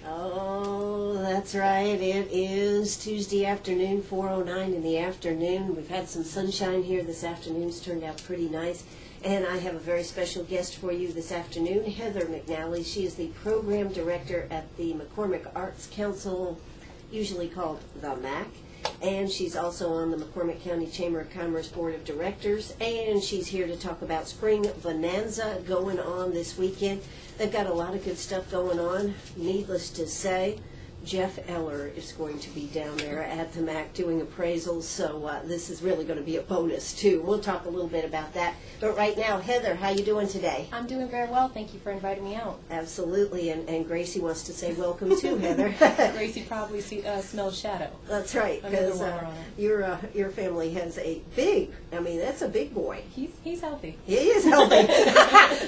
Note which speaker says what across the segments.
Speaker 1: Oh, that's right. It is Tuesday afternoon, 4:09 in the afternoon. We've had some sunshine here this afternoon. It's turned out pretty nice. And I have a very special guest for you this afternoon, Heather McNally. She is the program director at the McCormick Arts Council, usually called the MAC. And she's also on the McCormick County Chamber of Commerce Board of Directors. And she's here to talk about Spring Bonanza going on this weekend. They've got a lot of good stuff going on. Needless to say, Jeff Eller is going to be down there at the MAC doing appraisals, so this is really going to be a bonus, too. We'll talk a little bit about that. But right now, Heather, how you doing today?
Speaker 2: I'm doing very well. Thank you for inviting me out.
Speaker 1: Absolutely, and Gracie wants to say welcome, too, Heather.
Speaker 2: Gracie probably smells shadow.
Speaker 1: That's right, because your family has a big, that's a big boy.
Speaker 2: He's healthy.
Speaker 1: He is healthy.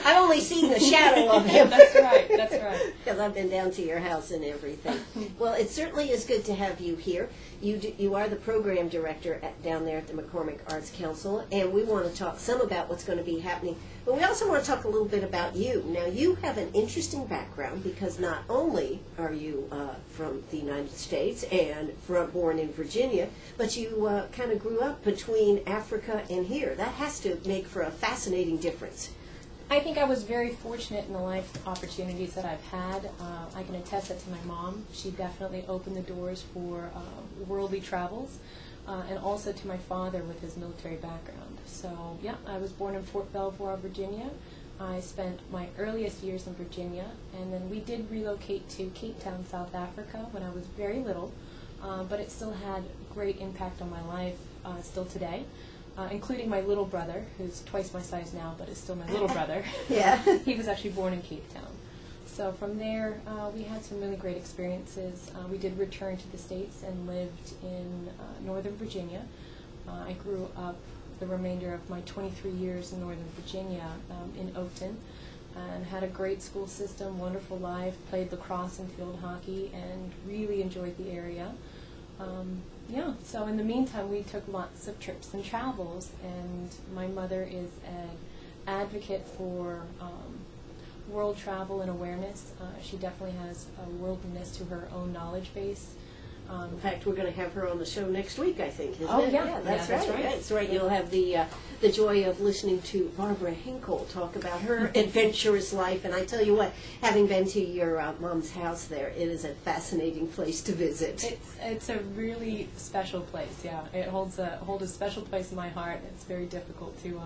Speaker 1: I've only seen the shadow of him.
Speaker 2: That's right.
Speaker 1: Because I've been down to your house and everything. Well, it certainly is good to have you here. You are the program director down there at the McCormick Arts Council, and we want to talk some about what's going to be happening, but we also want to talk a little bit about you. Now, you have an interesting background because not only are you from the United States and born in Virginia, but you kind of grew up between Africa and here. That has to make for a fascinating difference.
Speaker 2: I think I was very fortunate in the life opportunities that I've had. I can attest that to my mom. She definitely opened the doors for worldly travels, and also to my father with his military background. So, yeah, I was born in Fort Belvoir, Virginia. I spent my earliest years in Virginia, and then we did relocate to Cape Town, South Africa when I was very little, but it still had great impact on my life still today. Including my little brother, who's twice my size now, but is still my little brother.
Speaker 1: Yeah.
Speaker 2: He was actually born in Cape Town. So from there, we had some really great experiences. We did return to the States and lived in Northern Virginia. I grew up the remainder of my 23 years in Northern Virginia in Oakton, and had a great school system, wonderful life, played lacrosse and field hockey, and really enjoyed the area. So in the meantime, we took lots of trips and travels, and my mother is an advocate for world travel and awareness. She definitely has a worldliness to her own knowledge base.
Speaker 1: In fact, we're going to have her on the show next week, I think, isn't it?
Speaker 2: Yeah,
Speaker 1: that's right. That's right. You'll have the joy of listening to Barbara Hinkle talk about her adventurous life. And I tell you what, having been to your mom's house there, it is a fascinating place to visit.
Speaker 2: It's a really special place, yeah. It holds a special place in my heart. It's very difficult to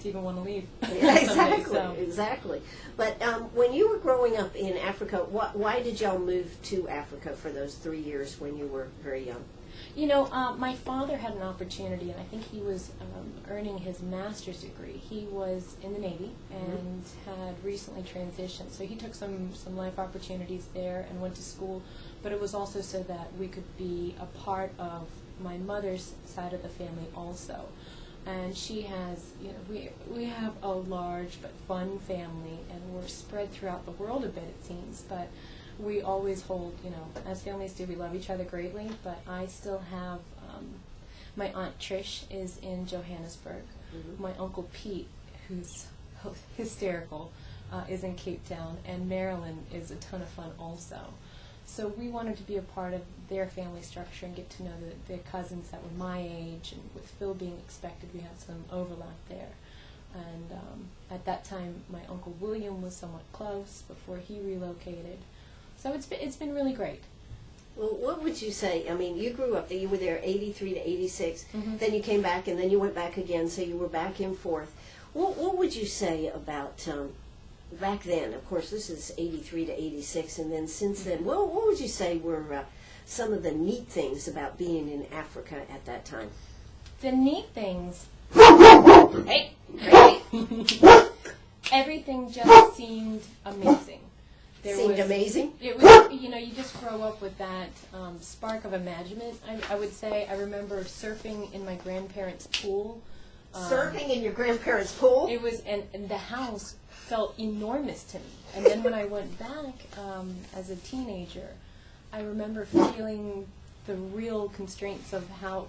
Speaker 2: even want to leave.
Speaker 1: Yeah, exactly,
Speaker 2: someday, so.
Speaker 1: Exactly. But when you were growing up in Africa, why did y'all move to Africa for those 3 years when you were very young?
Speaker 2: My father had an opportunity, and I think he was earning his master's degree. He was in the Navy and had recently transitioned, so he took some life opportunities there and went to school, but it was also so that we could be a part of my mother's side of the family also. And she has, we have a large but fun family, and we're spread throughout the world a bit, it seems, but we always hold, as families do, we love each other greatly, but I still have, my Aunt Trish is in Johannesburg. My Uncle Pete, who's hysterical, is in Cape Town, and Marilyn is a ton of fun also. So we wanted to be a part of their family structure and get to know the cousins that were my age, and with Phil being expected, we had some overlap there. And at that time, my Uncle William was somewhat close before he relocated. So it's been really great.
Speaker 1: Well, what would you say? You grew up there. You were there 83 to 86. Then you came back, and then you went back again, so you were back and forth. What would you say about back then? Of course, this is 83 to 86, and then since then, what would you say were some of the neat things about being in Africa at that time?
Speaker 2: The neat things... Hey! Everything just seemed amazing.
Speaker 1: Amazing?
Speaker 2: It was, you just grow up with that spark of imagination. I would say I remember surfing in my grandparents' pool.
Speaker 1: Surfing in your grandparents' pool?
Speaker 2: It was, and the house felt enormous to me. And then when I went back as a teenager, I remember feeling the real constraints of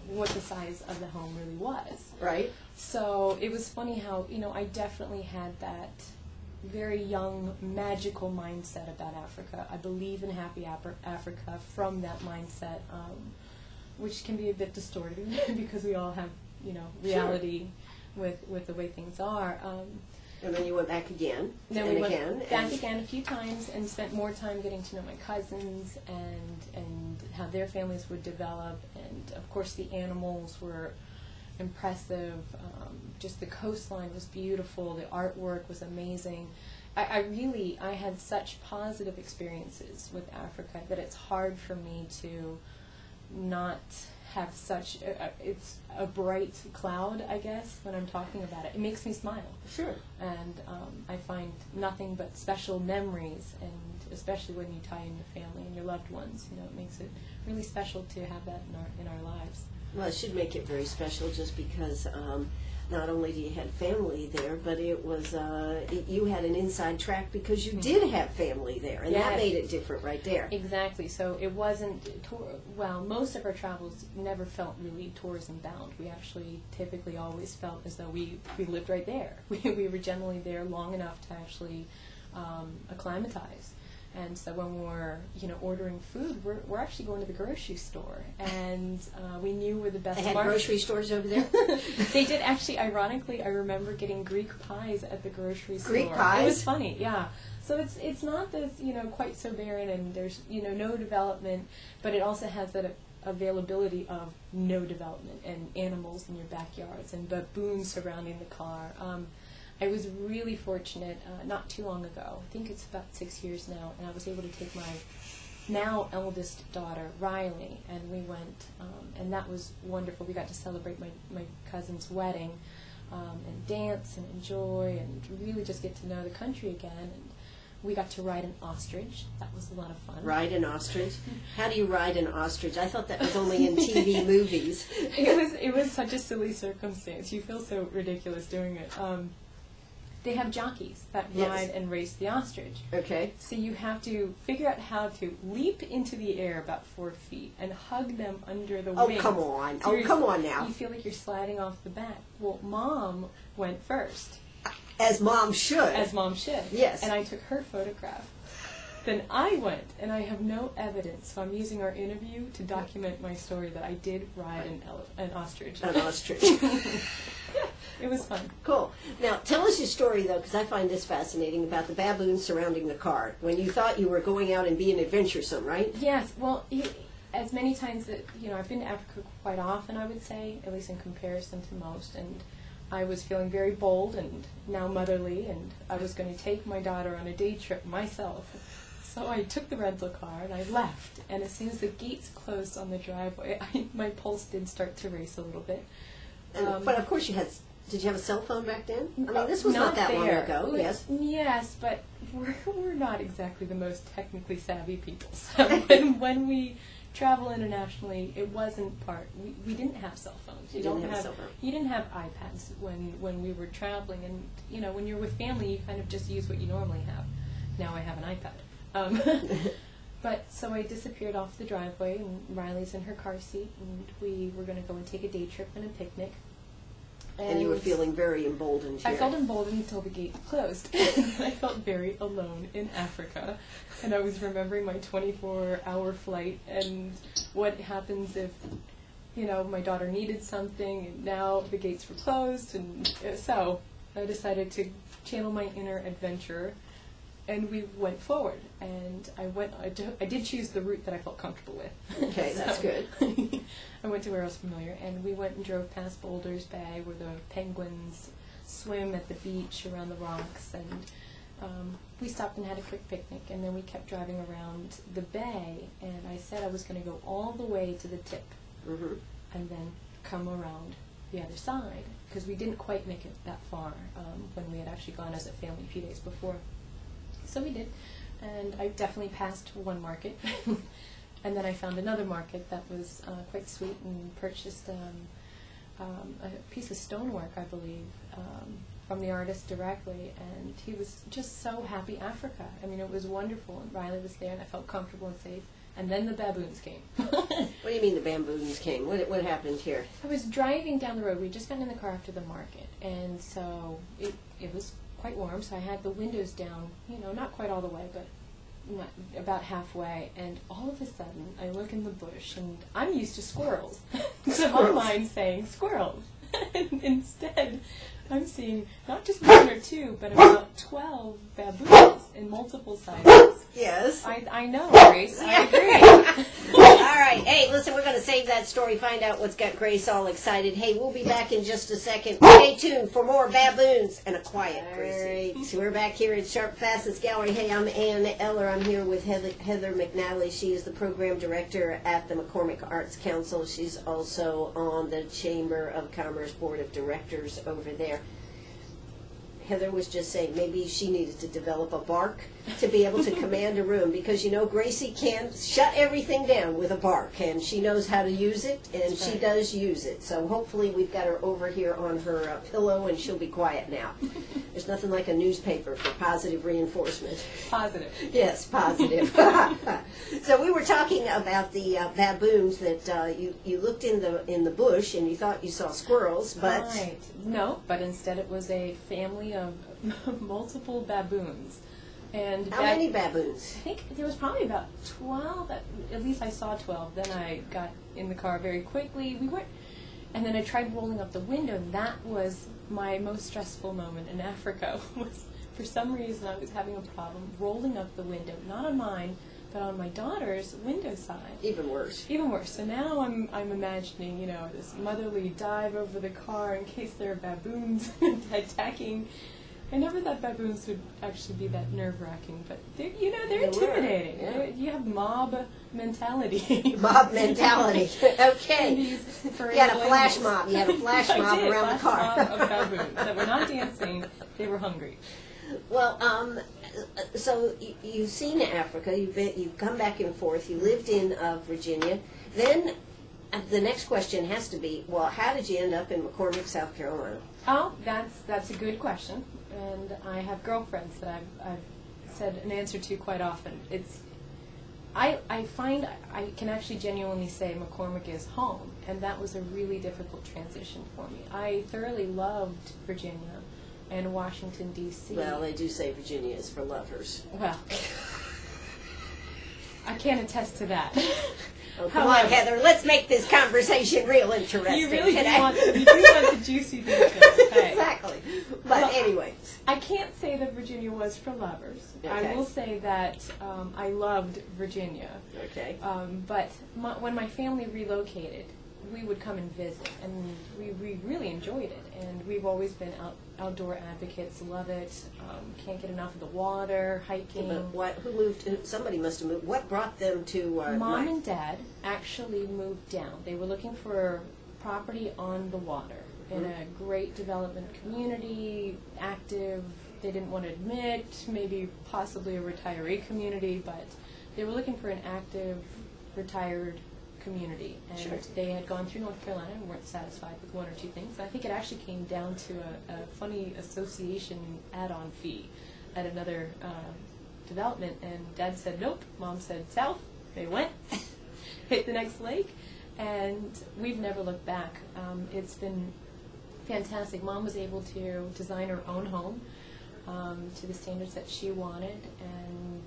Speaker 2: what the size of the home really was.
Speaker 1: Right.
Speaker 2: So it was funny how, I definitely had that very young, magical mindset about Africa. I believe in happy Africa from that mindset, which can be a bit distorted because we all have, reality with the way things are.
Speaker 1: And then you went back again,
Speaker 2: then
Speaker 1: and
Speaker 2: we
Speaker 1: again.
Speaker 2: went back again a few times and spent more time getting to know my cousins and how their families would develop. And, of course, the animals were impressive. Just the coastline was beautiful. The artwork was amazing. I had such positive experiences with Africa that it's hard for me to not have such it's a bright cloud, I guess, when I'm talking about it. It makes me smile.
Speaker 1: Sure.
Speaker 2: And I find nothing but special memories, and especially when you tie in your family and your loved ones, it makes it really special to have that in our lives.
Speaker 1: Well, it should make it very special just because not only do you have family there, but it was you had an inside track because you did have family there, and that made it different right there.
Speaker 2: Exactly. So it wasn't most of our travels never felt really tourism bound. We actually typically always felt as though we lived right there. We were generally there long enough to actually acclimatize. And so when we're, ordering food, we're actually going to the grocery store, and we knew where the best.
Speaker 1: They had grocery stores over there.
Speaker 2: They did actually. Ironically, I remember getting Greek pies at the grocery store.
Speaker 1: Greek pies.
Speaker 2: It was funny, yeah. So it's not this, quite so barren, and there's, no development, but it also has that availability of no development and animals in your backyards and baboons surrounding the car. I was really fortunate not too long ago, I think it's about 6 years now, and I was able to take my now eldest daughter, Riley, and we went, and that was wonderful. We got to celebrate my cousin's wedding and dance and enjoy and really just get to know the country again. And we got to ride an ostrich. That was a lot of fun.
Speaker 1: Ride an ostrich? How do you ride an ostrich? I thought that was only in TV movies.
Speaker 2: It was such a silly circumstance. You feel so ridiculous doing it. They have jockeys that ride and race the ostrich.
Speaker 1: Okay.
Speaker 2: So you have to figure out how to leap into the air about 4 feet and hug them under the wings.
Speaker 1: Oh, come on.
Speaker 2: So
Speaker 1: Come on now.
Speaker 2: You feel like you're sliding off the back. Well, Mom went first.
Speaker 1: As Mom should.
Speaker 2: As Mom should.
Speaker 1: Yes.
Speaker 2: And I took her photograph. Then I went, and I have no evidence, so I'm using our interview to document my story that I did ride an ostrich.
Speaker 1: An ostrich.
Speaker 2: It was fun.
Speaker 1: Cool. Now, tell us your story, though, because I find this fascinating, about the baboons surrounding the car, when you thought you were going out and being adventuresome, right?
Speaker 2: Yes. Well, as many times that, I've been to Africa quite often, I would say, at least in comparison to most, and I was feeling very bold and now motherly, and I was going to take my daughter on a day trip myself. So I took the rental car and I left, and as soon as the gates closed on the driveway, my pulse did start to race a little bit.
Speaker 1: But of course did you have a cell phone back then? I mean, this was not that long ago, yes?
Speaker 2: Yes, but we're not exactly the most technically savvy people. So when we travel internationally, it wasn't we didn't have cell phones.
Speaker 1: You didn't have cell phone.
Speaker 2: You didn't have iPads when we were traveling, and when you're with family, you kind of just use what you normally have. Now I have an iPad. But so I disappeared off the driveway, and Riley's in her car seat, and we were going to go and take a day trip and a picnic.
Speaker 1: And you were feeling very emboldened here.
Speaker 2: I felt emboldened until the gate closed. I felt very alone in Africa. And I was remembering my 24-hour flight and what happens if, my daughter needed something and now the gates were closed. And so I decided to channel my inner adventurer, and we went forward. And I did choose the route that I felt comfortable with.
Speaker 1: Okay, that's good.
Speaker 2: I went to where I was familiar, and we went and drove past Boulders Bay, where the penguins swim at the beach around the rocks, and we stopped and had a quick picnic, and then we kept driving around the bay, and I said I was going to go all the way to the tip, and then come around the other side, because we didn't quite make it that far when we had actually gone as a family a few days before. So we did, and I definitely passed one market. And then I found another market that was quite sweet, and purchased a piece of stonework, I believe, from the artist directly. And he was just so happy Africa. I mean, it was wonderful. And Riley was there, and I felt comfortable and safe. And then the baboons came.
Speaker 1: What do you mean the baboons came? What happened here?
Speaker 2: I was driving down the road. We just got in the car after the market. And so it was quite warm, so I had the windows down, not quite all the way, but about halfway, and all of a sudden I look in the bush, and I'm used to squirrels. So my mind's saying squirrels. And instead, I'm seeing not just one or two, but about 12 baboons in multiple sizes.
Speaker 1: Yes.
Speaker 2: I know, Grace. I agree.
Speaker 1: All right. Hey, listen, we're going to save that story, find out what's got Grace all excited. Hey, we'll be back in just a second. Stay tuned for more baboons and a quiet Gracie. All right. So we're back here at Sharp Facets Gallery. Hey, I'm Ann Eller. I'm here with Heather McNally. She is the program director at the McCormick Arts Council. She's also on the Chamber of Commerce Board of Directors over there. Heather was just saying maybe she needed to develop a bark to be able to command a room, because Gracie can shut everything down with a bark, and she knows how to use it, and she does use it. So hopefully we've got her over here on her pillow, and she'll be quiet now. There's nothing like a newspaper for positive reinforcement.
Speaker 2: Positive.
Speaker 1: Yes, positive. So we were talking about the baboons that you looked in the bush and you thought you saw squirrels, but
Speaker 2: Right. No, but instead it was a family of multiple baboons. And
Speaker 1: how many baboons?
Speaker 2: I think there was probably about 12. At least I saw 12. Then I got in the car very quickly. And then I tried rolling up the window. That was my most stressful moment in Africa. Was for some reason I was having a problem rolling up the window, not on mine, but on my daughter's window side.
Speaker 1: Even worse.
Speaker 2: Even worse. So now I'm imagining, this motherly dive over the car in case there are baboons attacking. I never thought baboons would actually be that nerve-wracking, but they're intimidating.
Speaker 1: Yeah.
Speaker 2: You have mob mentality.
Speaker 1: Mob mentality. Okay. You had a flash mob. You had a flash
Speaker 2: I
Speaker 1: mob
Speaker 2: did.
Speaker 1: around the car.
Speaker 2: Mob of baboons that were not dancing; they were hungry.
Speaker 1: Well, so you've seen Africa. You've come back and forth. You lived in Virginia. Then the next question has to be, well, how did you end up in McCormick, South Carolina?
Speaker 2: Oh, that's a good question, and I have girlfriends that I've said an answer to quite often. I find I can actually genuinely say McCormick is home, and that was a really difficult transition for me. I thoroughly loved Virginia and Washington, D.C.
Speaker 1: Well, they do say Virginia is for lovers.
Speaker 2: Well, I can't attest to that.
Speaker 1: Oh, come on, Heather. Let's make this conversation real interesting.
Speaker 2: You really do want the juicy details. Hey.
Speaker 1: Exactly. But anyway.
Speaker 2: I can't say that Virginia was for lovers.
Speaker 1: Okay.
Speaker 2: I will say that I loved Virginia.
Speaker 1: Okay.
Speaker 2: But when my family relocated, we would come and visit, and we really enjoyed it. And we've always been outdoor advocates, love it, can't get enough of the water, hiking.
Speaker 1: But who moved? Somebody must have moved. What brought them to?
Speaker 2: Mom and Dad actually moved down. They were looking for property on the water in a great development community, active. They didn't want to admit, maybe possibly a retiree community, but they were looking for an active, retired community, and
Speaker 1: Sure.
Speaker 2: they had gone through North Carolina and weren't satisfied with one or two things. I think it actually came down to a funny association add-on fee at another development, and Dad said nope. Mom said south. They went, hit the next lake, and we've never looked back. It's been fantastic. Mom was able to design her own home to the standards that she wanted,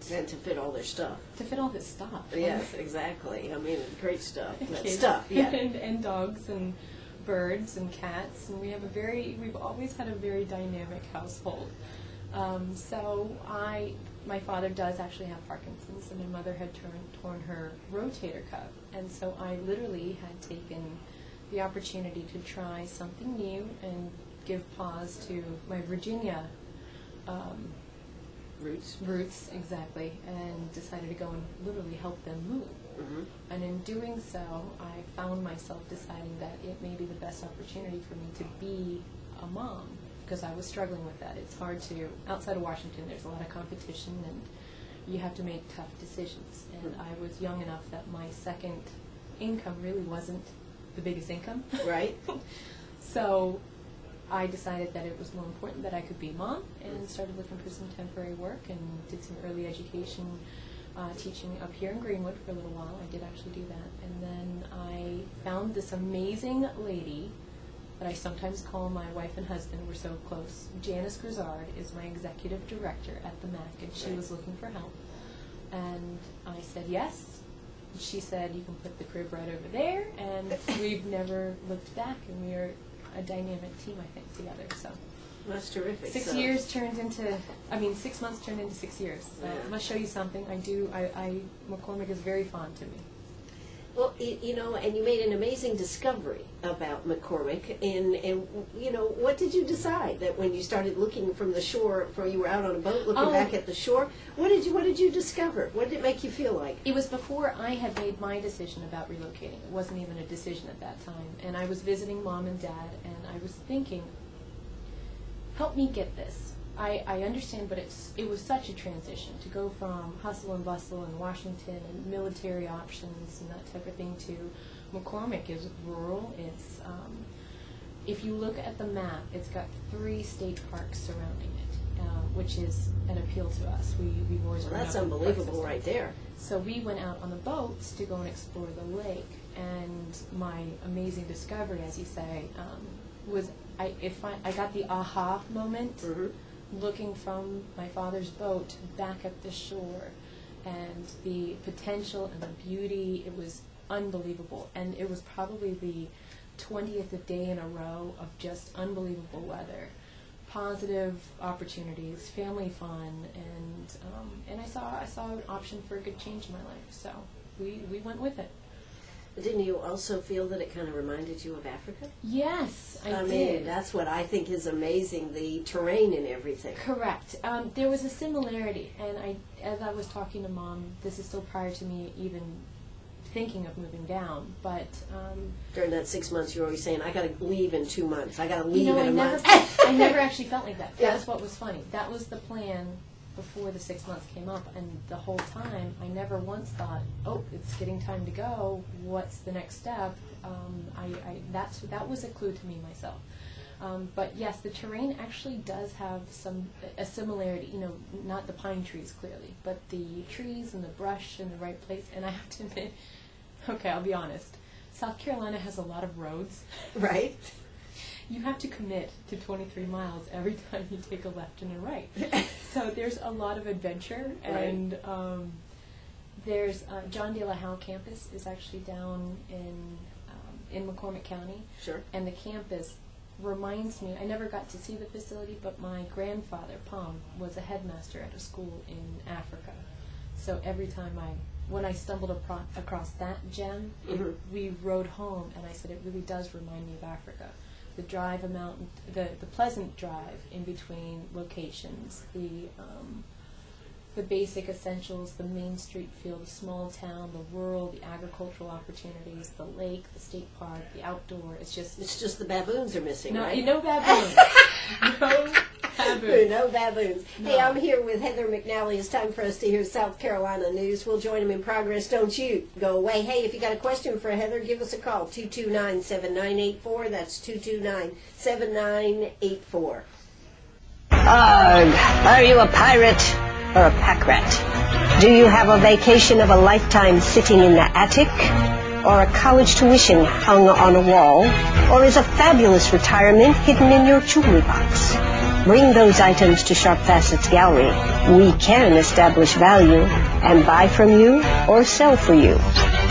Speaker 1: And to fit all their stuff.
Speaker 2: to fit all this stuff.
Speaker 1: Yes, exactly. I mean, great stuff. That
Speaker 2: Kids
Speaker 1: stuff, yeah.
Speaker 2: and dogs and birds and cats, and we've always had a very dynamic household. So my father does actually have Parkinson's, and my mother had torn her rotator cuff, and so I literally had taken the opportunity to try something new and give pause to my Virginia roots, exactly, and decided to go and literally help them move.
Speaker 1: Mm-hmm.
Speaker 2: And in doing so, I found myself deciding that it may be the best opportunity for me to be a mom, because I was struggling with that. It's hard to, outside of Washington, there's a lot of competition, and you have to make tough decisions. And I was young enough that my second income really wasn't the biggest income.
Speaker 1: Right.
Speaker 2: So I decided that it was more important that I could be mom, and started looking for some temporary work and did some early education teaching up here in Greenwood for a little while. I did actually do that. And then I found this amazing lady that I sometimes call my wife and husband. We're so close. Janice Grizzard is my executive director at the MAC, and she was looking for help. And I said yes. She said, you can put the crib right over there, and we've never looked back, and we are a dynamic team, I think, together. So
Speaker 1: That's terrific.
Speaker 2: 6 months turned into 6 years. So I must show you something. McCormick is very fond to me.
Speaker 1: Well, you know, and you made an amazing discovery about McCormick, and you know, what did you decide that when you started looking from the shore, you were out on a boat looking back at the shore, what did you discover? What did it make you feel like?
Speaker 2: It was before I had made my decision about relocating. It wasn't even a decision at that time, and I was visiting Mom and Dad, and I was thinking, help me get this. I understand, but it was such a transition to go from hustle and bustle in Washington and military options and that type of thing to McCormick is rural. It's if you look at the map, it's got 3 state parks surrounding it, which is an appeal to us. We've always
Speaker 1: Well, that's unbelievable right there.
Speaker 2: So we went out on the boats to go and explore the lake, and my amazing discovery, as you say, was I got the aha moment.
Speaker 1: Mm-hmm.
Speaker 2: Looking from my father's boat back at the shore, and the potential and the beauty, it was unbelievable. And it was probably the 20th day in a row of just unbelievable weather, positive opportunities, family fun, and I saw an option for a good change in my life. So we went with it.
Speaker 1: Didn't you also feel that it kind of reminded you of Africa?
Speaker 2: Yes, I did.
Speaker 1: mean, that's what I think is amazing, the terrain and everything.
Speaker 2: Correct. There was a similarity, and as I was talking to Mom, this is still prior to me even thinking of moving down, but
Speaker 1: during that 6 months, you were always saying, I got to leave in 2 months. I got to leave in a month.
Speaker 2: I never actually felt like that.
Speaker 1: Yeah.
Speaker 2: That's what was funny. That was the plan before the 6 months came up, and the whole time I never once thought, oh, it's getting time to go, what's the next step? That was a clue to me myself. But yes, the terrain actually does have a similarity, you know, not the pine trees clearly, but the trees and the brush in the right place. And I have to admit, okay, I'll be honest, South Carolina has a lot of roads.
Speaker 1: Right.
Speaker 2: You have to commit to 23 miles every time you take a left and a right. So there's a lot of adventure, and there's John De La Howe campus is actually down in McCormick County.
Speaker 1: Sure. And
Speaker 2: the campus reminds me, I never got to see the facility, but my grandfather, Pom, was a headmaster at a school in Africa. So every time when I stumbled across that gem, we rode home, and I said, it really does remind me of Africa. The drive the pleasant drive in between locations, the basic essentials, the main street feel, the small town, the rural, the agricultural opportunities, the lake, the state park, the outdoor. It's just
Speaker 1: the baboons are missing,
Speaker 2: no,
Speaker 1: right?
Speaker 2: No baboons. No baboons.
Speaker 1: No baboons.
Speaker 2: No.
Speaker 1: Hey, I'm here with Heather McNally. It's time for us to hear South Carolina news. We'll join them in progress. Don't you go away. Hey, if you got a question for Heather, give us a call, 229-7984. That's 229-7984.
Speaker 3: Arg, are you a pirate or a pack rat? Do you have a vacation of a lifetime sitting in the attic? Or a college tuition hung on a wall? Or is a fabulous retirement hidden in your jewelry box? Bring those items to Sharp Facets Gallery. We can establish value and buy from you or sell for you.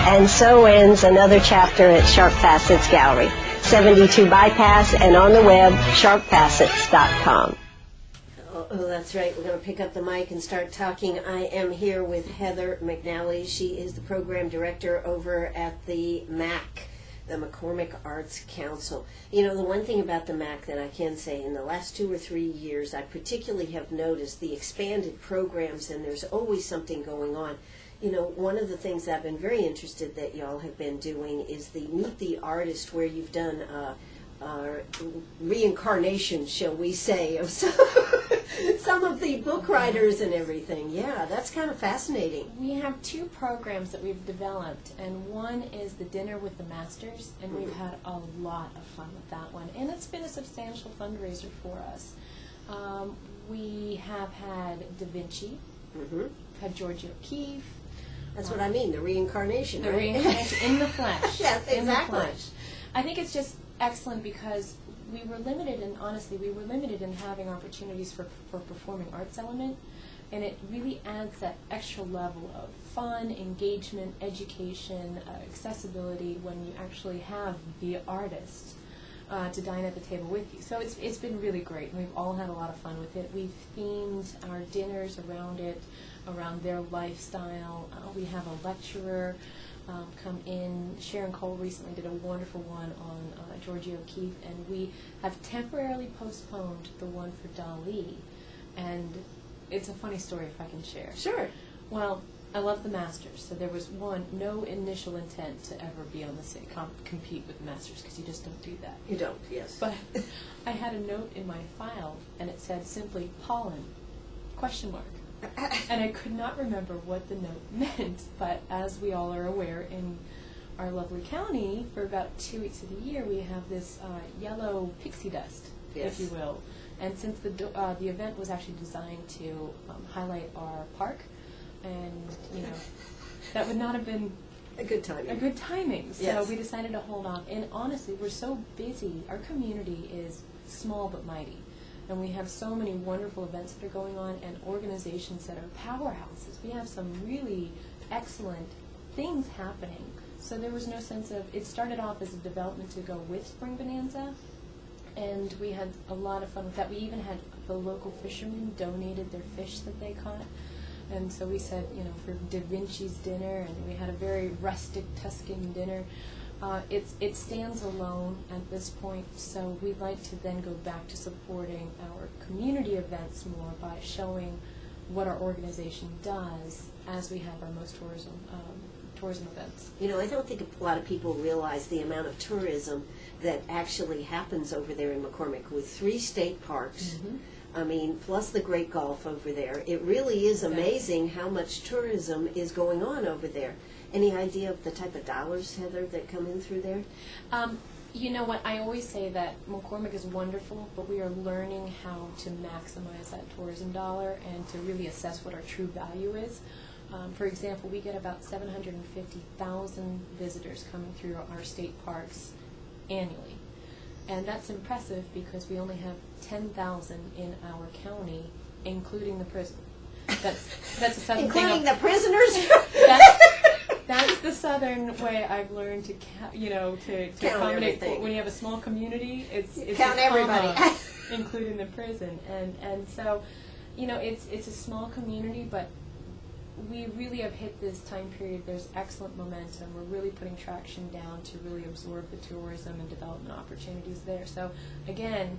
Speaker 3: And so ends another chapter at Sharp Facets Gallery, 72 Bypass, and on the web, sharpfacets.com.
Speaker 1: Oh, that's right. We're going to pick up the mic and start talking. I am here with Heather McNally. She is the program director over at the MAC, the McCormick Arts Council. You know, the one thing about the MAC that I can say, in the last 2 or 3 years, I particularly have noticed the expanded programs, and there's always something going on. You know, one of the things I've been very interested that y'all have been doing is the Meet the Artist, where you've done reincarnation, shall we say, of some of the book writers and everything. Yeah, that's kind of fascinating.
Speaker 2: We have 2 programs that we've developed, and one is the Dinner with the Masters, and we've had a lot of fun with that one, and it's been a substantial fundraiser for us. We have had Da Vinci, had Georgia O'Keeffe.
Speaker 1: That's what I mean, the reincarnation,
Speaker 2: The
Speaker 1: right?
Speaker 2: reincarnation in the flesh.
Speaker 1: Yes, exactly.
Speaker 2: In the flesh. I think it's just excellent because we were limited, and honestly, we were limited in having opportunities for performing arts element, and it really adds that extra level of fun, engagement, education, accessibility when you actually have the artist to dine at the table with you. So it's been really great, and we've all had a lot of fun with it. We've themed our dinners around it, around their lifestyle. We have a lecturer come in. Sharon Cole recently did a wonderful one on Georgie O'Keeffe, and we have temporarily postponed the one for Dali. And it's a funny story if I can share.
Speaker 1: Sure.
Speaker 2: Well, I love the Masters, so there was no initial intent to ever be on the same compete with the Masters, because you just don't do that.
Speaker 1: You don't, yes.
Speaker 2: But I had a note in my file, and it said simply pollen, ? And I could not remember what the note meant, but as we all are aware, in our lovely county, for about 2 weeks of the year, we have this yellow pixie dust,
Speaker 1: Yes.
Speaker 2: if you will. And since the event was actually designed to highlight our park, and that would not have been
Speaker 1: A good timing.
Speaker 2: a good timing. So
Speaker 1: Yes.
Speaker 2: we decided to hold off. And honestly, we're so busy. Our community is small but mighty. And we have so many wonderful events that are going on and organizations that are powerhouses. We have some really excellent things happening. So there was no sense of, it started off as a development to go with Spring Bonanza, and we had a lot of fun with that. We even had the local fishermen donated their fish that they caught. And so we said, for Da Vinci's dinner, and we had a very rustic Tuscan dinner. It stands alone at this point, so we'd like to then go back to supporting our community events more by showing what our organization does as we have our most tourism events.
Speaker 1: I don't think a lot of people realize the amount of tourism that actually happens over there in McCormick with 3 state parks.
Speaker 2: Mm-hmm.
Speaker 1: I mean, plus the great golf over there. It really is amazing how much tourism is going on over there. Any idea of the type of dollars, Heather, that come in through there?
Speaker 2: You know what, I always say that McCormick is wonderful, but we are learning how to maximize that tourism dollar and to really assess what our true value is. For example, we get about 750,000 visitors coming through our state parks annually. And that's impressive because we only have 10,000 in our county, including the prison. That's a southern
Speaker 1: Including
Speaker 2: thing.
Speaker 1: the prisoners?
Speaker 2: That's the southern way I've learned to to
Speaker 1: Count
Speaker 2: accommodate.
Speaker 1: everything.
Speaker 2: When you have a small community, it's
Speaker 1: Count
Speaker 2: a
Speaker 1: everybody.
Speaker 2: comma, including the prison, and so it's a small community, but we really have hit this time period. There's excellent momentum. We're really putting traction down to really absorb the tourism and development opportunities there. So again,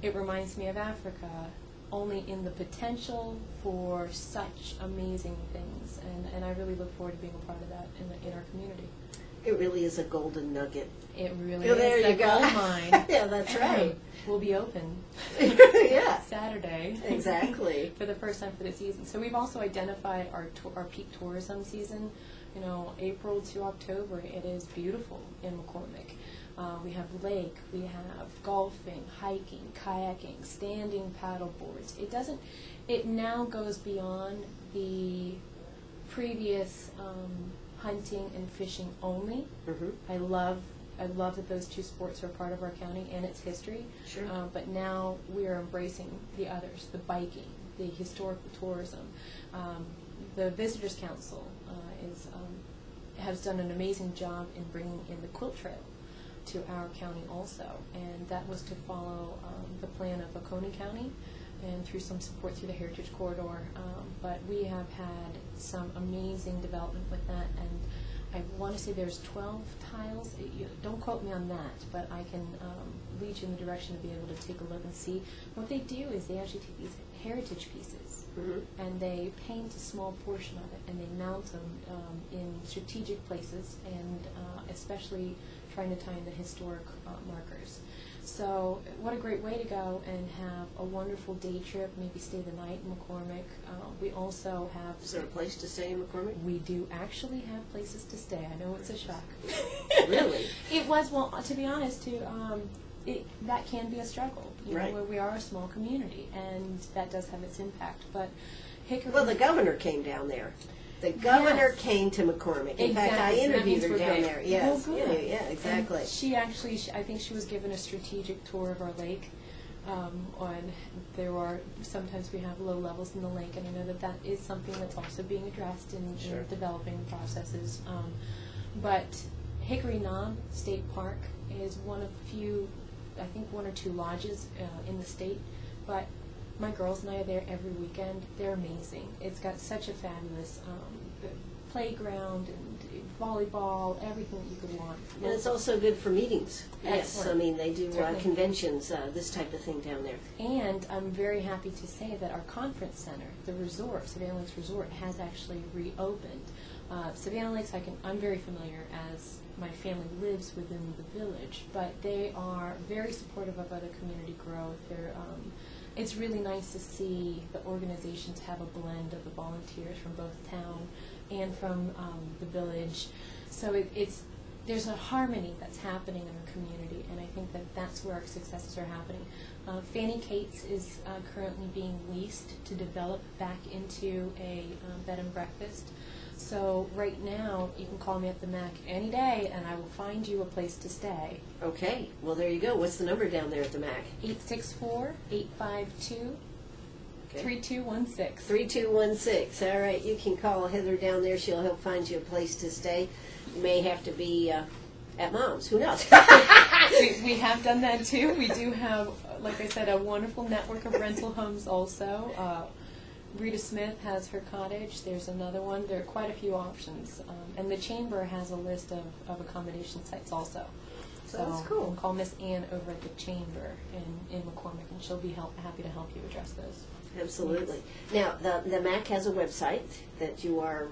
Speaker 2: it reminds me of Africa, only in the potential for such amazing things. And I really look forward to being a part of that in our community.
Speaker 1: It really is a golden nugget.
Speaker 2: It really
Speaker 1: Oh, there
Speaker 2: is
Speaker 1: you
Speaker 2: a
Speaker 1: go.
Speaker 2: gold mine.
Speaker 1: Yeah, that's right.
Speaker 2: We'll be open
Speaker 1: Yeah,
Speaker 2: Saturday.
Speaker 1: exactly.
Speaker 2: For the first time for the season. So we've also identified our peak tourism season. April to October, it is beautiful in McCormick. We have lake, we have golfing, hiking, kayaking, standing paddle boards. It now goes beyond the previous hunting and fishing only.
Speaker 1: Mm-hmm.
Speaker 2: I love that those 2 sports are part of our county and its history.
Speaker 1: Sure.
Speaker 2: But now we are embracing the others, the biking, the historical tourism. The Visitors Council has done an amazing job in bringing in the quilt trail to our county also, and that was to follow the plan of Oconee County and through some support through the Heritage Corridor. But we have had some amazing development with that, and I want to say there's 12 tiles. Don't quote me on that, but I can lead you in the direction to be able to take a look and see. What they do is they actually take these heritage pieces and they paint a small portion of it, and they mount them in strategic places, and especially trying to tie in the historic markers. So what a great way to go and have a wonderful day trip, maybe stay the night in McCormick. We also have...
Speaker 1: Is there a place to stay in McCormick?
Speaker 2: We do actually have places to stay. I know it's a shock.
Speaker 1: Really?
Speaker 2: It was, well, to be honest, that can be a struggle,
Speaker 1: Right.
Speaker 2: where we are a small community, and that does have its impact. But Hickory...
Speaker 1: Well, the governor came down there. The governor
Speaker 2: Yes.
Speaker 1: came to McCormick. In fact, I
Speaker 2: Exactly. So that
Speaker 1: interviewed
Speaker 2: means
Speaker 1: her
Speaker 2: we're
Speaker 1: down
Speaker 2: big.
Speaker 1: there. Yes.
Speaker 2: Oh, good.
Speaker 1: Yeah, exactly.
Speaker 2: And she actually, I think she was given a strategic tour of our lake. Sometimes we have low levels in the lake, and I know that is something that's also being addressed in developing processes. But Hickory Knob State Park is one of few, I think 1 or 2 lodges in the state, but my girls and I are there every weekend. They're amazing. It's got such a fabulous playground and volleyball, everything that you could want.
Speaker 1: And it's also good for meetings. Yes,
Speaker 2: Excellent.
Speaker 1: I mean, they do
Speaker 2: Certainly.
Speaker 1: conventions, this type of thing down there.
Speaker 2: And I'm very happy to say that our conference center, the resort, Savannah Lakes Resort, has actually reopened. Savannah Lakes, I'm very familiar as my family lives within the village, but they are very supportive of other community growth. It's really nice to see the organizations have a blend of the volunteers from both town and from the village. So there's a harmony that's happening in our community, and I think that's where our successes are happening. Fanny Cates is currently being leased to develop back into a bed and breakfast. So right now, you can call me at the MAC any day, and I will find you a place to stay.
Speaker 1: Okay, well, there you go. What's the number down there at the MAC?
Speaker 2: 864-852-3216.
Speaker 1: 3216. All right, you can call Heather down there. She'll help find you a place to stay. You may have to be at Mom's. Who knows?
Speaker 2: We have done that too. We do have, like I said, a wonderful network of rental homes also. Rita Smith has her cottage. There's another one. There are quite a few options. And the Chamber has a list of accommodation sites also.
Speaker 1: So that's cool.
Speaker 2: You can call Miss Ann over at the Chamber in McCormick, and she'll be happy to help you address those.
Speaker 1: Absolutely. Now, the MAC has a website that you are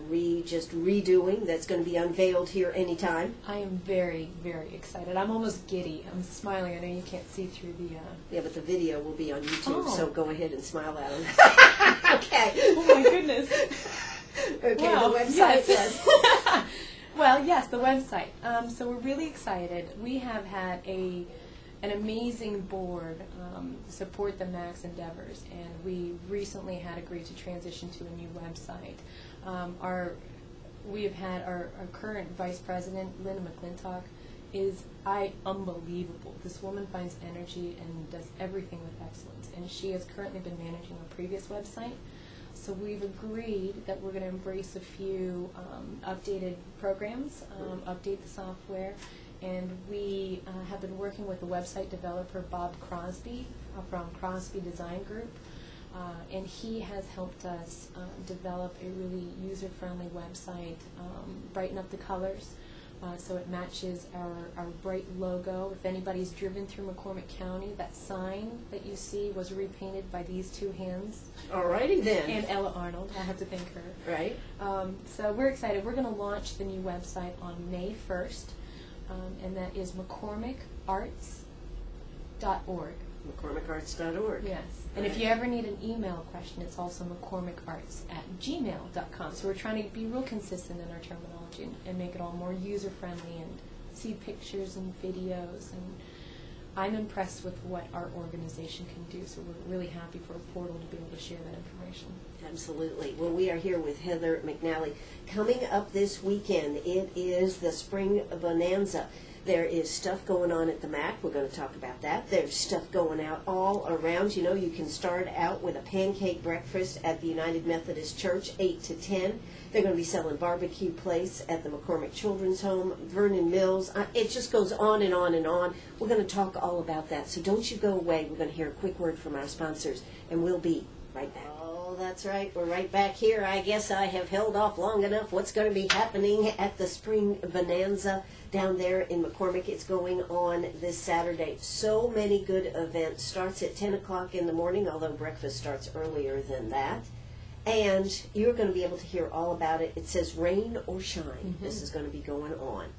Speaker 1: just redoing that's going to be unveiled here anytime.
Speaker 2: I am very, very excited. I'm almost giddy. I'm smiling. I know you can't see through the...
Speaker 1: Yeah, but the video will be on YouTube,
Speaker 2: Oh.
Speaker 1: so go ahead and smile at them. Okay.
Speaker 2: Oh, my goodness.
Speaker 1: Okay,
Speaker 2: Well,
Speaker 1: the website, yes.
Speaker 2: Well, yes, the website. So we're really excited. We have had an amazing board support the MAC's endeavors, and we recently had agreed to transition to a new website. We have had our current vice president, Linda McClintock, is unbelievable. This woman finds energy and does everything with excellence, and she has currently been managing our previous website. So we've agreed that we're going to embrace a few updated programs, update the software, and we have been working with the website developer Bob Crosby from Crosby Design Group, and he has helped us develop a really user-friendly website, brighten up the colors, so it matches our bright logo. If anybody's driven through McCormick County, that sign that you see was repainted by these two hands.
Speaker 1: Alrighty then.
Speaker 2: And Ella Arnold, I have to thank her.
Speaker 1: Right.
Speaker 2: So we're excited. We're going to launch the new website on May 1st, and that is McCormickarts.org.
Speaker 1: McCormickarts.org.
Speaker 2: Yes. And if you ever need an email question, it's also McCormickarts@gmail.com. So we're trying to be real consistent in our terminology and make it all more user-friendly and see pictures and videos. And I'm impressed with what our organization can do. So we're really happy for a portal to be able to share that information.
Speaker 1: Absolutely. Well, we are here with Heather McNally. Coming up this weekend, it is the Spring Bonanza. There is stuff going on at the MAC. We're going to talk about that. There's stuff going out all around. You know, you can start out with a pancake breakfast at the United Methodist Church, 8 to 10. They're going to be selling barbecue plates at the McCormick Children's Home, Vernon Mills. It just goes on and on and on. We're going to talk all about that. So don't you go away. We're going to hear a quick word from our sponsors, and we'll be right back. Oh, that's right. We're right back here. I guess I have held off long enough. What's going to be happening at the Spring Bonanza down there in McCormick? It's going on this Saturday. So many good events. Starts at 10 o'clock in the morning, although breakfast starts earlier than that. And you're going to be able to hear all about it. It says rain or shine. Mm-hmm. This is going to be going on.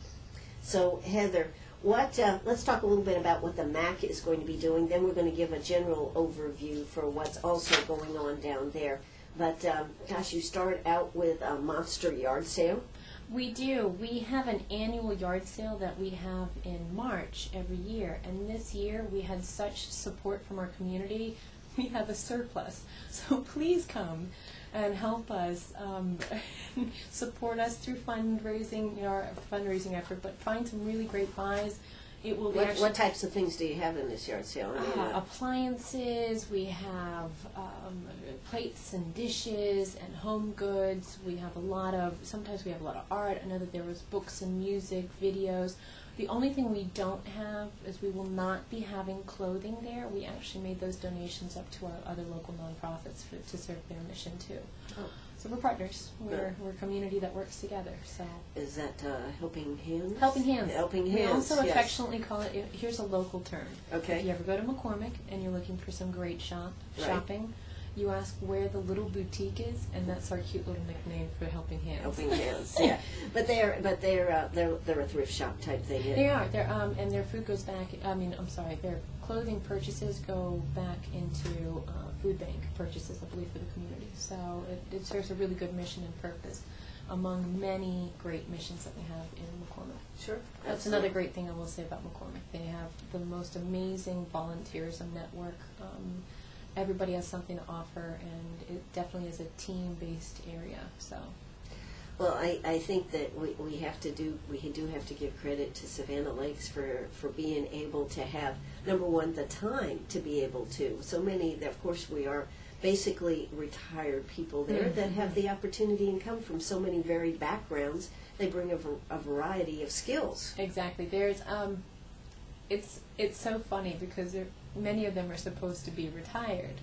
Speaker 1: So, Heather, let's talk a little bit about what the MAC is going to be doing. Then we're going to give a general overview for what's also going on down there. But, gosh, you start out with a monster yard sale.
Speaker 2: We do. We have an annual yard sale that we have in March every year. And this year we had such support from our community. We have a surplus. So please come. and help us, support us through fundraising, our fundraising effort, but find some really great buys. It will be
Speaker 1: What types of things do you have in this yard sale? I mean,
Speaker 2: appliances, we have plates and dishes and home goods. We have sometimes we have a lot of art. I know that there was books and music, videos. The only thing we don't have is we will not be having clothing there. We actually made those donations up to our other local nonprofits to serve their mission too.
Speaker 1: Oh.
Speaker 2: So we're partners. We're a community that works together. So
Speaker 1: is that Helping Hands?
Speaker 2: Helping Hands.
Speaker 1: Helping Hands.
Speaker 2: We also
Speaker 1: yes.
Speaker 2: affectionately call it. Here's a local term.
Speaker 1: Okay.
Speaker 2: If you ever go to McCormick and you're looking for some great shopping, you ask where the little boutique is, and that's our cute little nickname for Helping Hands.
Speaker 1: Helping Hands. Yeah. But they're a thrift shop type thing.
Speaker 2: They are. And their food goes back. Their clothing purchases go back into food bank purchases, I believe, for the community. So it serves a really good mission and purpose among many great missions that we have in McCormick.
Speaker 1: Sure.
Speaker 2: That's another great thing I will say about McCormick. They have the most amazing volunteerism network. Everybody has something to offer, and it definitely is a team-based area. So.
Speaker 1: Well, I think that we do have to give credit to Savannah Lakes for being able to have, number one, the time to be able to. So many, of course, we are basically retired people there that have the opportunity and come from so many varied backgrounds. They bring a variety of skills.
Speaker 2: Exactly. There's it's so funny because many of them are supposed to be retired,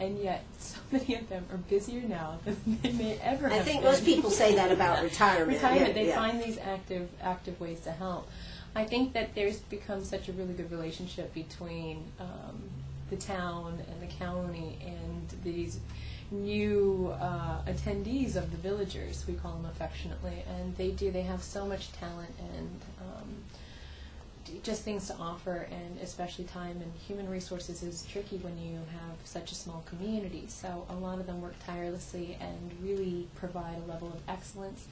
Speaker 2: and yet so many of them are busier now than they may ever have
Speaker 1: I think
Speaker 2: been.
Speaker 1: most people say that about retirement.
Speaker 2: They find these active ways to help. I think that there's become such a really good relationship between the town and the county and these new attendees of the villagers, we call them affectionately, and they have so much talent and just things to offer, and especially time and human resources is tricky when you have such a small community. So a lot of them work tirelessly and really provide a level of excellence,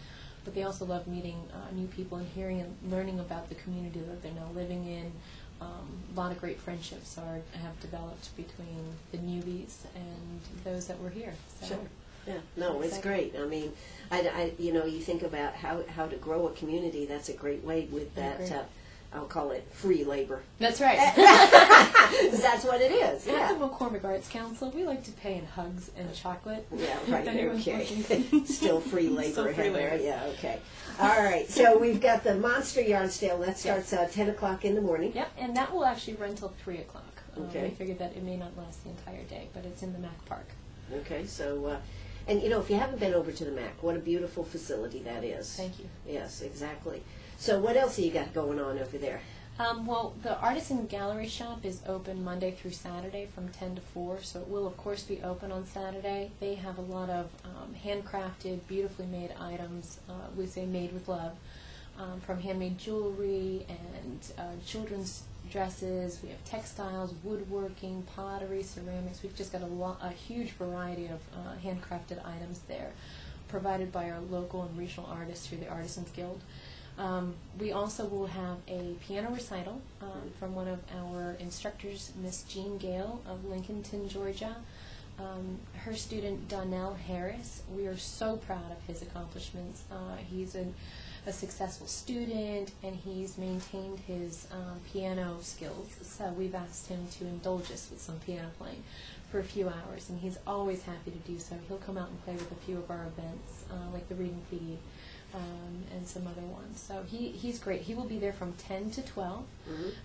Speaker 2: but they also love meeting new people and hearing and learning about the community that they're now living in. A lot of great friendships have developed between the newbies and those that were here. So.
Speaker 1: Sure. Yeah, no, it's great. I mean, you think about how to grow a community. That's a great way with that. I'll call it free labor.
Speaker 2: That's right.
Speaker 1: That's what it is. Yeah.
Speaker 2: At the McCormick Arts Council, we like to pay in hugs and chocolate.
Speaker 1: Yeah, right. Okay.
Speaker 2: Looking.
Speaker 1: Still free labor.
Speaker 2: Still free labor.
Speaker 1: Yeah. Okay. All right. So we've got the Monster Yard Sale. That starts 10 o'clock in the morning.
Speaker 2: Yep, and that will actually run till 3 o'clock.
Speaker 1: Okay.
Speaker 2: We figured that it may not last the entire day, but it's in the Mac Park.
Speaker 1: Okay. So, and if you haven't been over to the Mac, what a beautiful facility that is.
Speaker 2: Thank you.
Speaker 1: Yes, exactly. So what else have you got going on over there?
Speaker 2: Well, the Artisan Gallery Shop is open Monday through Saturday from 10 to 4, so it will, of course, be open on Saturday. They have a lot of handcrafted, beautifully made items, we say made with love, from handmade jewelry and children's dresses. We have textiles, woodworking, pottery, ceramics. We've just got a huge variety of handcrafted items there, provided by our local and regional artists through the Artisans Guild. We also will have a piano recital from one of our instructors, Miss Jean Gale of Lincolnton, Georgia. Her student, Donnell Harris, we are so proud of his accomplishments. He's a successful student, and he's maintained his piano skills. So we've asked him to indulge us with some piano playing for a few hours, and he's always happy to do so. He'll come out and play with a few of our events, like the Reading Feed. And some other ones. So he's great. He will be there from 10 to 12,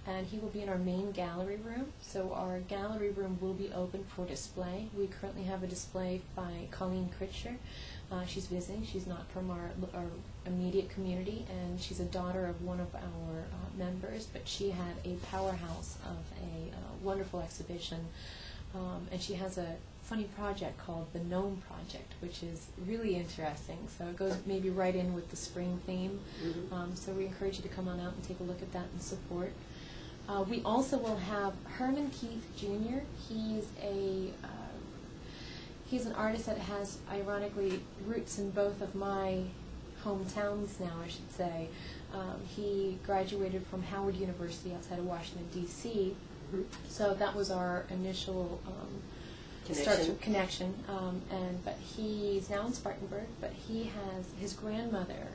Speaker 2: and he will be in our main gallery room. So our gallery room will be open for display. We currently have a display by Colleen Critcher. She's visiting. She's not from our immediate community, and she's a daughter of one of our members, but she had a powerhouse of a wonderful exhibition, and she has a funny project called the Gnome Project, which is really interesting. So it goes maybe right in with the spring theme. So we encourage you to come on out and take a look at that and support. We also will have Herman Keith Jr. He's an artist that has, ironically, roots in both of my hometowns now, I should say. He graduated from Howard University outside of Washington, D.C. So that was our initial starts with connection. But he's now in Spartanburg. But he has his grandmother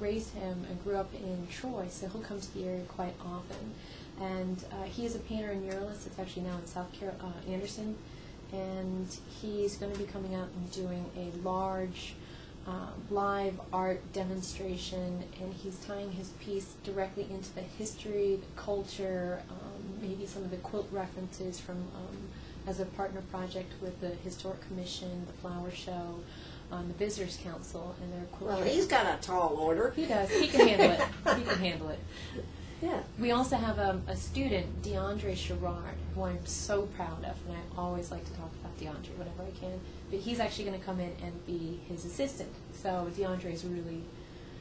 Speaker 2: raised him and grew up in Troy, so he'll come to the area quite often. And he is a painter and muralist. It's actually now in South Carolina, Anderson, and he's going to be coming out and doing a large live art demonstration, and he's tying his piece directly into the history, the culture, maybe some of the quilt references from as a partner project with the Historic Commission, the Flower Show, the Visitors Council, and their quilt.
Speaker 1: Well, he's got a tall order.
Speaker 2: He does. He can handle it. He can handle it.
Speaker 1: Yeah.
Speaker 2: We also have a student, DeAndre Sherrard, who I'm so proud of, and I always like to talk about DeAndre whenever I can. But he's actually going to come in and be his assistant. So DeAndre is really,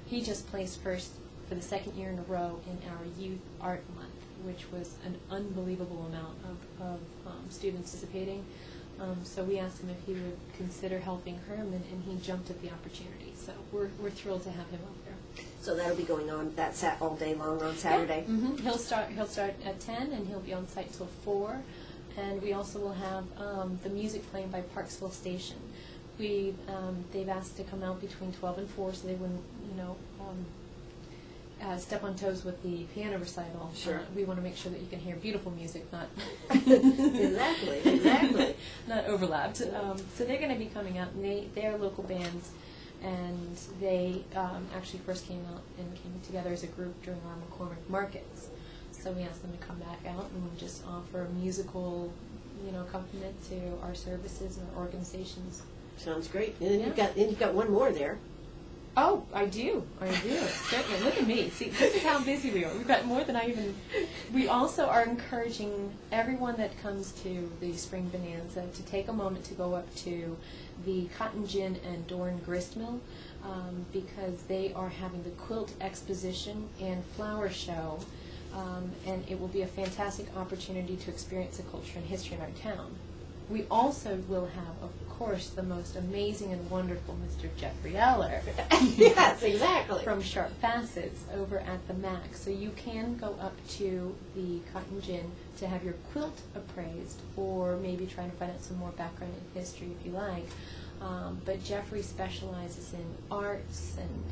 Speaker 2: he just placed first for the second year in a row in our Youth Art Month, which was an unbelievable amount of students participating. So we asked him if he would consider helping Herman, and he jumped at the opportunity. So we're thrilled to have him up there.
Speaker 1: So that'll be going on all day long on Saturday.
Speaker 2: Yeah. Mm-hmm. He'll start at 10, and he'll be on site till 4. And we also will have the music playing by Parksville Station. They've asked to come out between 12 and 4, so they wouldn't, step on toes with the piano recital.
Speaker 1: Sure.
Speaker 2: We want to make sure that you can hear beautiful music, not
Speaker 1: Exactly.
Speaker 2: not overlapped. So they're going to be coming out, and they're local bands, and they actually first came out and came together as a group during our McCormick markets. So we asked them to come back out and we'll just offer musical, accompaniment to our services and our organizations.
Speaker 1: Sounds great. And then
Speaker 2: Yeah.
Speaker 1: you've got one more there.
Speaker 2: Oh, I do. Certainly. Look at me. See, this is how busy we are. We've got more than I even... We also are encouraging everyone that comes to the Spring Bonanza to take a moment to go up to the Cotton Gin and Dorn Grist Mill because they are having the quilt exposition and flower show, and it will be a fantastic opportunity to experience the culture and history in our town. We also will have, of course, the most amazing and wonderful Mr. Jeffrey Eller.
Speaker 1: Yes, exactly.
Speaker 2: From Sharp Facets over at the MAC. So you can go up to the Cotton Gin to have your quilt appraised, or maybe trying to find out some more background in history if you like. But Jeffrey specializes in arts and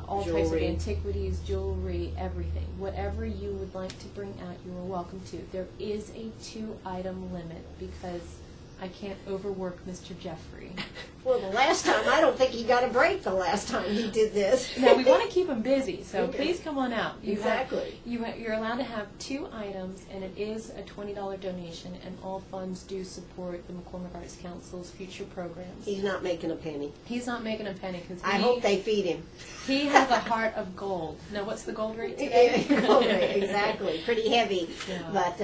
Speaker 2: all types of antiquities, jewelry, everything. Whatever you would like to bring out, you are welcome to. There is a 2-item limit because I can't overwork Mr. Jeffrey.
Speaker 1: Well, the last time, I don't think he got a break the last time he did this.
Speaker 2: Now, we want to keep him busy, so please come on out.
Speaker 1: Exactly.
Speaker 2: You're allowed to have 2 items, and it is a $20 donation, and all funds do support the McCormick Arts Council's future programs.
Speaker 1: He's not making a penny.
Speaker 2: He's not making a penny because
Speaker 1: I hope they feed him.
Speaker 2: He has a heart of gold. Now, what's the gold rate today?
Speaker 1: Gold rate, exactly. Pretty heavy.
Speaker 2: Yeah.
Speaker 1: But,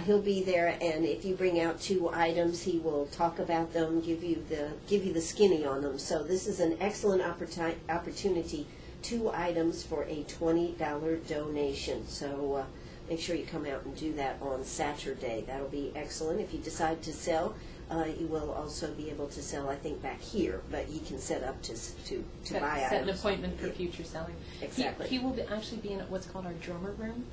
Speaker 1: he'll be there, and if you bring out 2 items, he will talk about them, give you the skinny on them. So this is an excellent opportunity. 2 items for a $20 donation. So make sure you come out and do that on Saturday. That'll be excellent. If you decide to sell, you will also be able to sell, I think, back here, but you can set up to buy items.
Speaker 2: Set an appointment for future selling.
Speaker 1: Exactly.
Speaker 2: He will actually be in what's called our drummer room,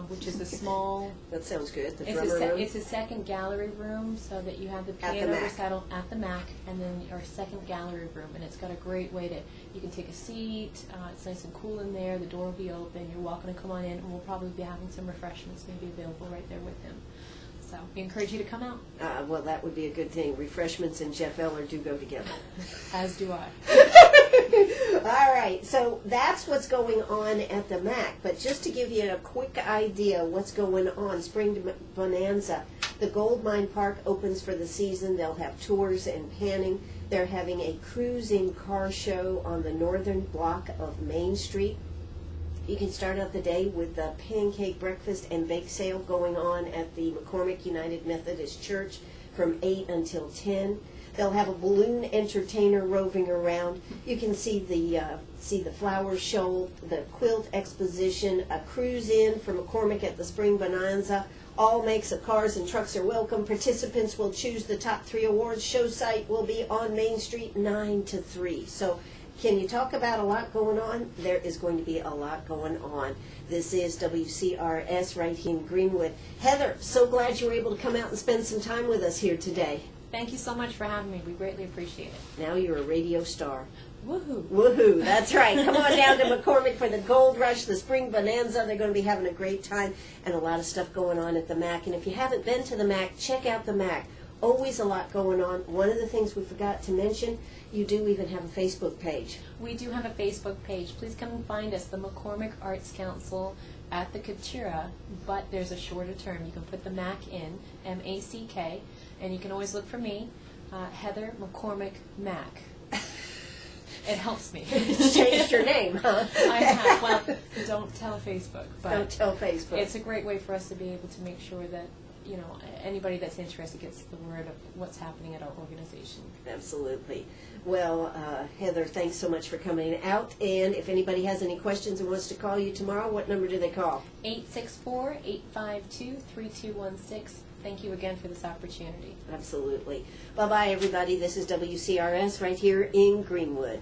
Speaker 2: which is a small...
Speaker 1: That sounds good. The drummer room.
Speaker 2: It's a second gallery room, so that you have the piano recital at the MAC, and then our second gallery room, and it's got a great way to... You can take a seat. It's nice and cool in there. The door will be open. You're welcome to come on in, and we'll probably be having some refreshments maybe available right there with him. So we encourage you to come out.
Speaker 1: Well, that would be a good thing. Refreshments and Jeff Eller do go together.
Speaker 2: As do I.
Speaker 1: All right, so that's what's going on at the MAC. But just to give you a quick idea what's going on, Spring Bonanza, the Gold Mine Park opens for the season. They'll have tours and panning. They're having a cruising car show on the northern block of Main Street. You can start out the day with the pancake breakfast and bake sale going on at the McCormick United Methodist Church from 8 until 10. They'll have a balloon entertainer roving around. You can see the flower show, the quilt exposition, a cruise in from McCormick at the Spring Bonanza. All makes of cars and trucks are welcome. Participants will choose the top 3 awards. Show site will be on Main Street 9 to 3. So Can you talk about a lot going on? There is going to be a lot going on. This is WCRS right here in Greenwood. Heather, so glad you were able to come out and spend some time with us here today.
Speaker 2: Thank you so much for having me. We greatly appreciate it.
Speaker 1: Now you're a radio star.
Speaker 2: Woohoo!
Speaker 1: Woohoo, that's right. Come on down to McCormick for the Gold Rush, the Spring Bonanza. They're going to be having a great time and a lot of stuff going on at the Mac. And if you haven't been to the Mac, check out the Mac. Always a lot going on. One of the things we forgot to mention, you do even have a Facebook page.
Speaker 2: We do have a Facebook page. Please come and find us, the McCormick Arts Council at the Katura, but there's a shorter term. You can put the Mac in, M-A-C-K, and you can always look for me, Heather McCormick Mac. It helps me.
Speaker 1: Changed your name, huh?
Speaker 2: I have. Well, don't tell Facebook. But
Speaker 1: don't tell Facebook.
Speaker 2: It's a great way for us to be able to make sure that, you know, anybody that's interested gets the word of what's happening at our organization.
Speaker 1: Absolutely. Well, Heather, thanks so much for coming out. And if anybody has any questions and wants to call you tomorrow, what number do they call?
Speaker 2: 864-852-3216. Thank you again for this opportunity.
Speaker 1: Absolutely. Bye-bye, everybody. This is WCRS right here in Greenwood.